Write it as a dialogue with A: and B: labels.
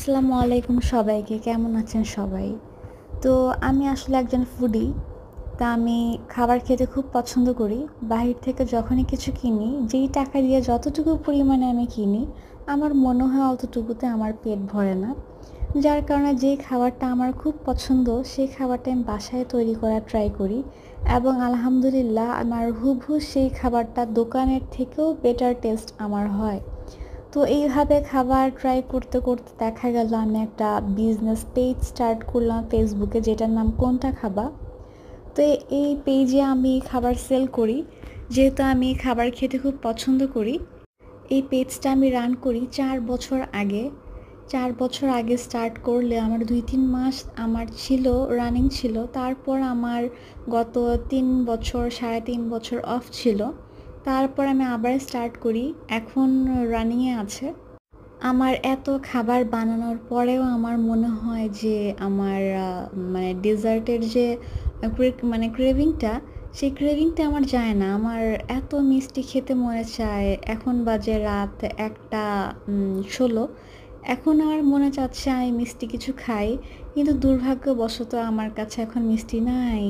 A: আসসালামু আলাইকুম সবাইকে। কেমন আছেন সবাই? তো আমি আসলে একজন ফুডি। তা আমি খাবার খেতে খুব পছন্দ করি। বাহির থেকে যখনই কিছু কিনি, যেই টাকা দিয়ে যতটুকু পরিমাণে আমি কিনি, আমার মনে হয় অতটুকুতে আমার পেট ভরে না। যার কারণে যেই খাবারটা আমার খুব পছন্দ, সেই খাবারটা আমি বাসায় তৈরি করার ট্রাই করি এবং আলহামদুলিল্লাহ আমার হুবহু সেই খাবারটা দোকানের থেকেও বেটার টেস্ট আমার হয়। তো এইভাবে খাবার ট্রাই করতে করতে দেখা গেল আমি একটা বিজনেস পেজ স্টার্ট করলাম ফেসবুকে, যেটার নাম কোনটা খাবা। তো এই পেজে আমি খাবার সেল করি। যেহেতু আমি খাবার খেতে খুব পছন্দ করি, এই পেজটা আমি রান করি 4 বছর আগে। 4 বছর আগে স্টার্ট করলে আমার 2-3 মাস আমার ছিল, রানিং ছিল। তারপর আমার গত 3 বছর 3.5 বছর অফ ছিল। তারপর আমি আবার স্টার্ট করি, এখন রানিংয়ে আছে। আমার এত খাবার বানানোর পরেও আমার মনে হয় যে আমার মানে ডেজার্টের যে ক্রেভিংটা, সেই ক্রেভিংটা আমার যায় না। আমার এত মিষ্টি খেতে মনে চায়। এখন বাজে রাত 1টা 16। এখন আমার মনে চাচ্ছে আমি মিষ্টি কিছু খাই, কিন্তু দুর্ভাগ্যবশত আমার কাছে এখন মিষ্টি নাই।